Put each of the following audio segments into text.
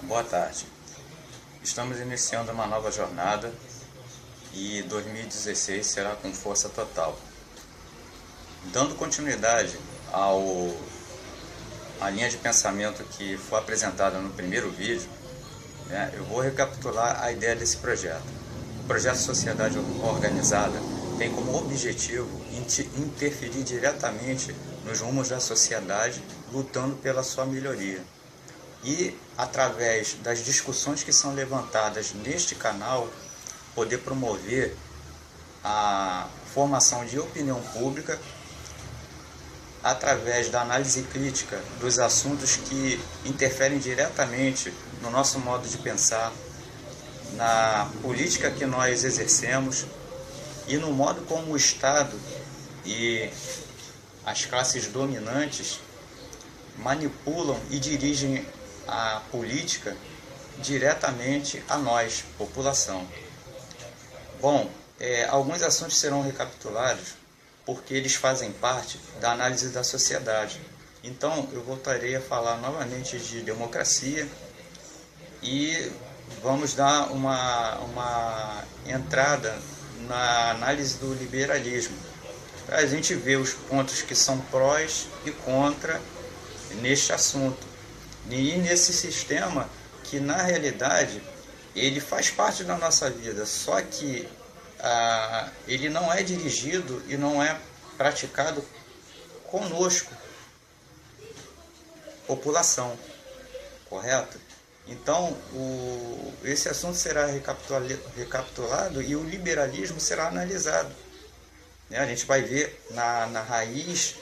Boa tarde. Estamos iniciando uma nova jornada e 2016 será com força total. Dando continuidade à linha de pensamento que foi apresentada no primeiro vídeo, eu vou recapitular a ideia desse projeto. O projeto Sociedade Organizada tem como objetivo interferir diretamente nos rumos da sociedade, lutando pela sua melhoria. E, através das discussões que são levantadas neste canal, poder promover a formação de opinião pública através da análise crítica dos assuntos que interferem diretamente no nosso modo de pensar, na política que nós exercemos e no modo como o Estado e as classes dominantes manipulam e dirigem a política diretamente a nós, população. Bom, alguns assuntos serão recapitulados porque eles fazem parte da análise da sociedade. Então, eu voltarei a falar novamente de democracia e vamos dar uma entrada na análise do liberalismo, para a gente ver os pontos que são prós e contra neste assunto. E nesse sistema que, na realidade, ele faz parte da nossa vida, só que ele não é dirigido e não é praticado conosco, população, correto? Então, esse assunto será recapitulado e o liberalismo será analisado. A gente vai ver na raiz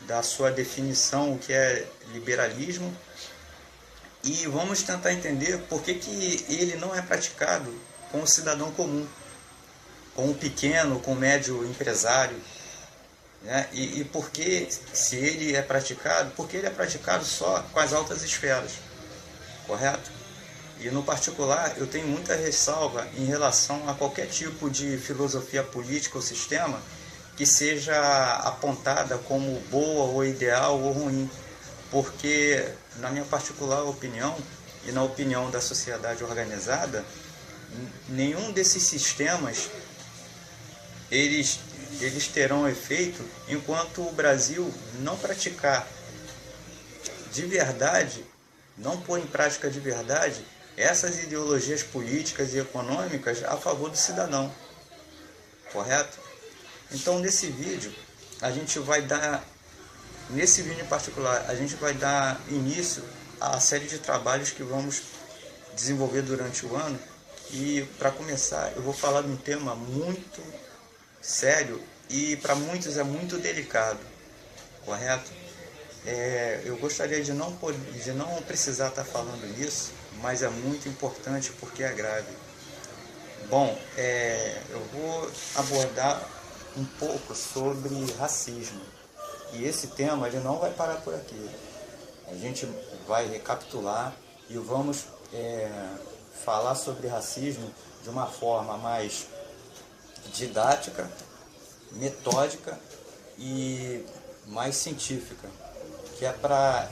da sua definição o que é liberalismo e vamos tentar entender por que ele não é praticado com o cidadão comum, com o pequeno, com o médio empresário, e por que, se ele é praticado, porque ele é praticado só com as altas esferas, correto? E no particular eu tenho muita ressalva em relação a qualquer tipo de filosofia política ou sistema que seja apontada como boa ou ideal ou ruim, porque na minha particular opinião e na opinião da sociedade organizada, nenhum desses sistemas eles terão efeito enquanto o Brasil não praticar de verdade, não pôr em prática de verdade essas ideologias políticas e econômicas a favor do cidadão, correto? Então, nesse vídeo em particular, a gente vai dar início à série de trabalhos que vamos desenvolver durante o ano. E, para começar, eu vou falar de um tema muito sério e, para muitos, é muito delicado, correto? Eu gostaria de não precisar estar falando isso, mas é muito importante porque é grave. Bom, eu vou abordar um pouco sobre racismo. E esse tema ele não vai parar por aqui. A gente vai recapitular e vamos falar sobre racismo de uma forma mais didática, metódica e mais científica, que é para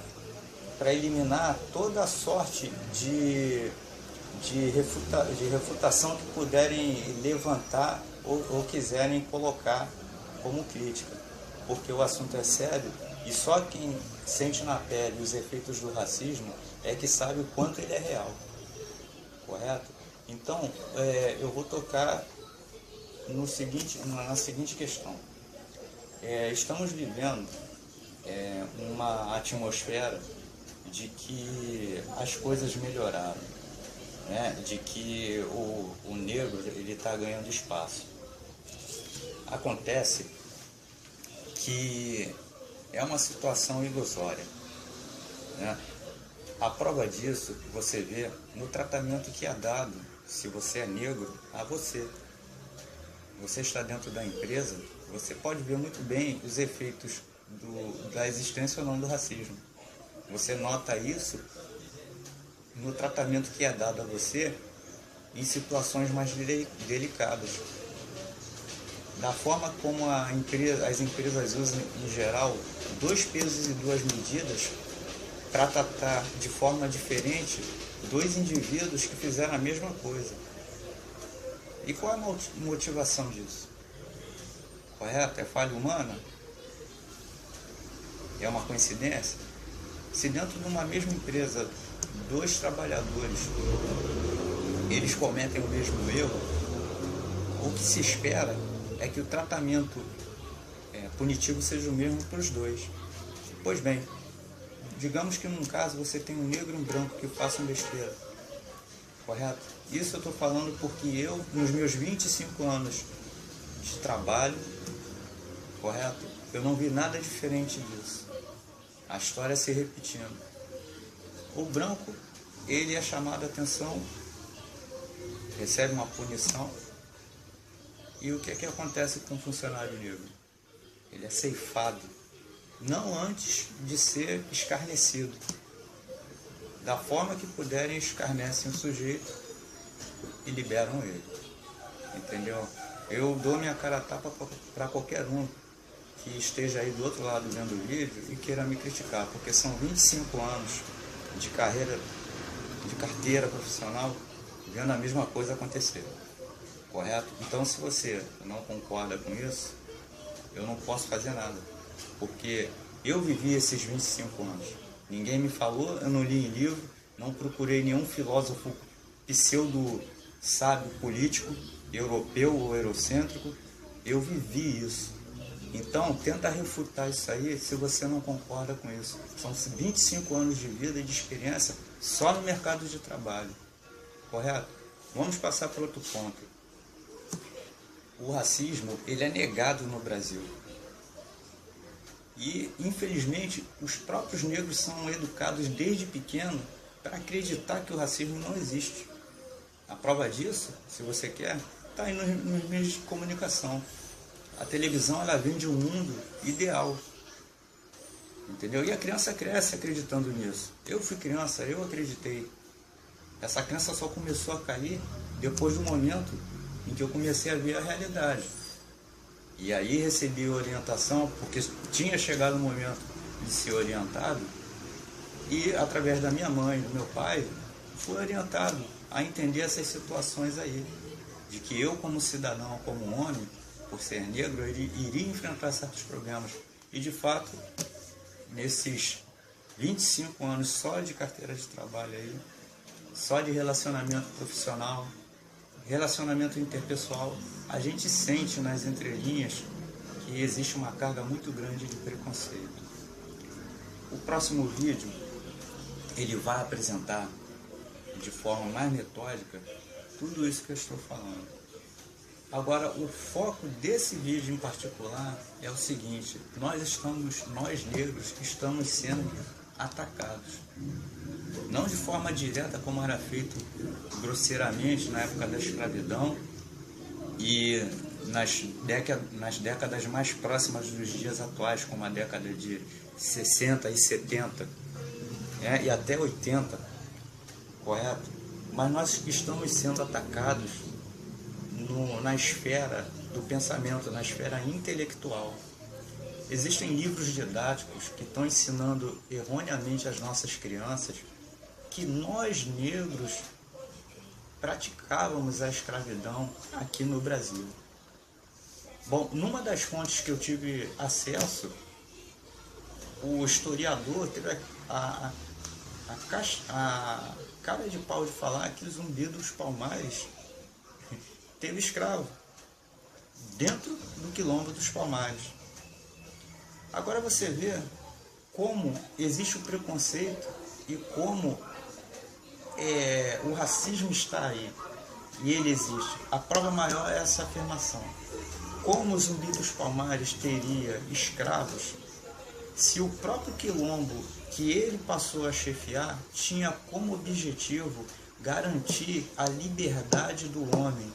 eliminar toda a sorte de refutação que puderem levantar ou quiserem colocar como crítica, porque o assunto é sério e só quem sente na pele os efeitos do racismo é que sabe o quanto ele é real, correto? Então, eu vou tocar na seguinte questão. Estamos vivendo uma atmosfera de que as coisas melhoraram, de que o negro está ganhando espaço. Acontece que é uma situação ilusória. A prova disso você vê no tratamento que é dado, se você é negro, a você. Você está dentro da empresa, você pode ver muito bem os efeitos da existência ou não do racismo. Você nota isso no tratamento que é dado a você em situações mais delicadas. Da forma como as empresas usam, em geral, 2 pesos e 2 medidas para tratar de forma diferente dois indivíduos que fizeram a mesma coisa. E qual é a motivação disso? Correto? É falha humana? É uma coincidência? Se dentro de uma mesma empresa, dois trabalhadores, eles cometem o mesmo erro, o que se espera é que o tratamento punitivo seja o mesmo para os dois. Pois bem, digamos que num caso você tem um negro e um branco que façam besteira, correto? Isso eu estou falando porque eu, nos meus 25 anos de trabalho, correto? Eu não vi nada diferente disso. A história se repetindo. O branco, ele é chamado a atenção, recebe uma punição, e o que é que acontece com o funcionário negro? Ele é ceifado, não antes de ser escarnecido. Da forma que puderem, escarnecem o sujeito e liberam ele. Entendeu? Eu dou minha cara a tapa para qualquer um que esteja aí do outro lado vendo o vídeo e queira me criticar, porque são 25 anos de carreira, de carteira profissional, vendo a mesma coisa acontecer. Correto? Então, se você não concorda com isso, eu não posso fazer nada, porque eu vivi esses 25 anos. Ninguém me falou, eu não li em livro, não procurei nenhum filósofo pseudo-sábio político, europeu ou eurocêntrico. Eu vivi isso. Então, tenta refutar isso aí se você não concorda com isso. São 25 anos de vida e de experiência só no mercado de trabalho. Correto? Vamos passar para outro ponto. O racismo, ele é negado no Brasil. E, infelizmente, os próprios negros são educados desde pequeno para acreditar que o racismo não existe. A prova disso, se você quer, está aí nos meios de comunicação. A televisão, ela vende um mundo ideal. Entendeu? E a criança cresce acreditando nisso. Eu fui criança, eu acreditei. Essa crença só começou a cair depois do momento em que eu comecei a ver a realidade. E aí recebi orientação, porque tinha chegado o momento de ser orientado, e através da minha mãe, do meu pai, fui orientado a entender essas situações aí, de que eu, como cidadão, como homem, por ser negro, eu iria enfrentar certos problemas. E de fato, nesses 25 anos só de carteira de trabalho aí, só de relacionamento profissional, relacionamento interpessoal, a gente sente nas entrelinhas que existe uma carga muito grande de preconceito. O próximo vídeo, ele vai apresentar de forma mais metódica tudo isso que eu estou falando. Agora, o foco desse vídeo em particular é o seguinte: nós negros, estamos sendo atacados. Não de forma direta, como era feito grosseiramente na época da escravidão e nas décadas mais próximas dos dias atuais, como a década de 60 e 70, e até 80, correto? Mas nós estamos sendo atacados na esfera do pensamento, na esfera intelectual. Existem livros didáticos que estão ensinando erroneamente às nossas crianças que nós negros praticávamos a escravidão aqui no Brasil. Bom, numa das fontes que eu tive acesso, o historiador teve a cara de pau de falar que Zumbi dos Palmares teve escravo dentro do quilombo dos Palmares. Agora você vê como existe o preconceito e como o racismo está aí, e ele existe. A prova maior é essa afirmação. Como o Zumbi dos Palmares teria escravos se o próprio quilombo que ele passou a chefiar tinha como objetivo garantir a liberdade do homem?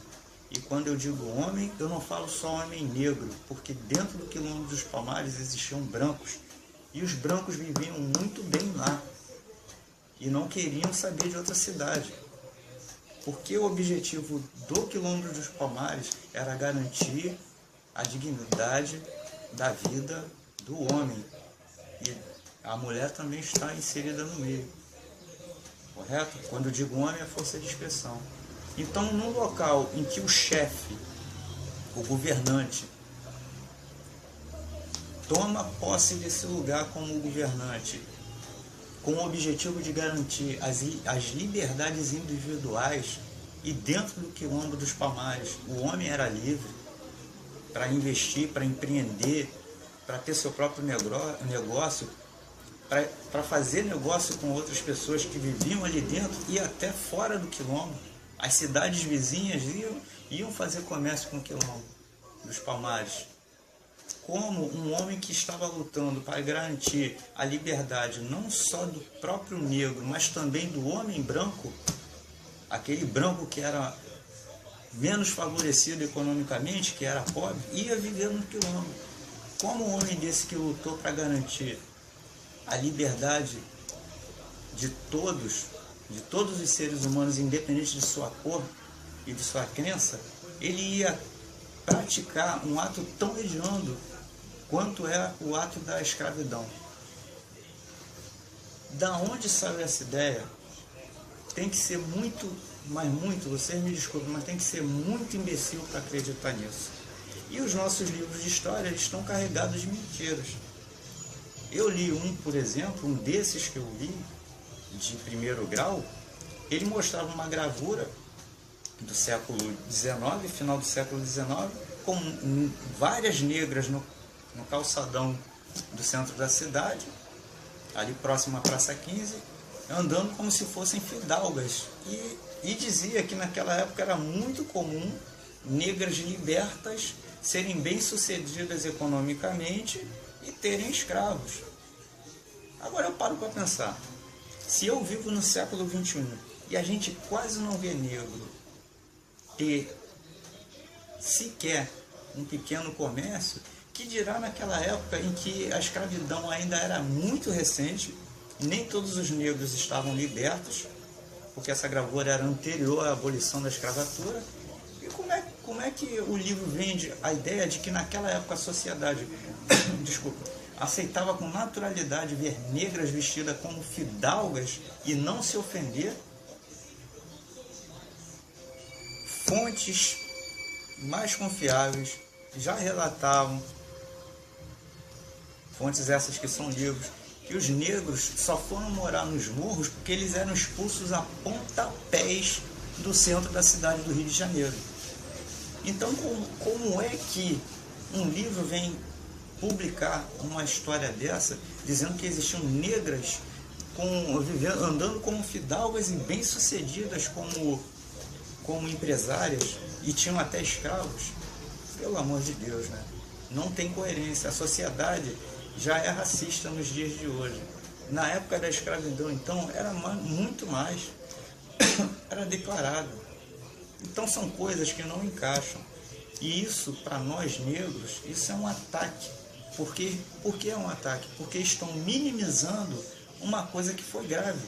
E quando eu digo homem, eu não falo só homem negro, porque dentro do quilombo dos Palmares existiam brancos, e os brancos viviam muito bem lá e não queriam saber de outra cidade, porque o objetivo do quilombo dos Palmares era garantir a dignidade da vida do homem. E a mulher também está inserida no meio, correto? Quando eu digo homem, é força de expressão. Então, num local em que o chefe, o governante, toma posse desse lugar como governante, com o objetivo de garantir as liberdades individuais, e dentro do quilombo dos Palmares, o homem era livre para investir, para empreender, para ter seu próprio negócio, para fazer negócio com outras pessoas que viviam ali dentro e até fora do quilombo. As cidades vizinhas iam fazer comércio com o quilombo dos Palmares. Como um homem que estava lutando para garantir a liberdade não só do próprio negro, mas também do homem branco, aquele branco que era menos favorecido economicamente, que era pobre, ia viver no quilombo. Como um homem desse que lutou para garantir a liberdade de todos os seres humanos, independente de sua cor e de sua crença, ele ia praticar um ato tão hediondo quanto é o ato da escravidão. Da onde saiu essa ideia? Tem que ser muito, mas muito, vocês me desculpem, mas tem que ser muito imbecil para acreditar nisso. E os nossos livros de história, eles estão carregados de mentiras. Eu li por exemplo, um desses que eu li, de primeiro grau, ele mostrava uma gravura do século XIX, final do século XIX, com várias negras no calçadão do centro da cidade, ali próximo à Praça 15, andando como se fossem fidalgas. E dizia que naquela época era muito comum negras libertas serem bem-sucedidas economicamente e terem escravos. Agora eu paro para pensar, se eu vivo no século XXI e a gente quase não vê negro ter sequer um pequeno comércio, que dirá naquela época em que a escravidão ainda era muito recente, nem todos os negros estavam libertos, porque essa gravura era anterior à abolição da escravatura. E como é que o livro vende a ideia de que naquela época a sociedade aceitava com naturalidade ver negras vestidas como fidalgas e não se ofender? Fontes mais confiáveis já relatavam, fontes essas que são livros, que os negros só foram morar nos morros porque eles eram expulsos a pontapés do centro da cidade do Rio de Janeiro. Então, como é que um livro vem publicar uma história dessa, dizendo que existiam negras andando como fidalgas e bem-sucedidas como empresárias, e tinham até escravos? Pelo amor de Deus, né? Não tem coerência. A sociedade já é racista nos dias de hoje. Na época da escravidão, então, era muito mais. Era declarado. Então são coisas que não encaixam. E isso, para nós negros, isso é um ataque. Por que é um ataque? Porque estão minimizando uma coisa que foi grave.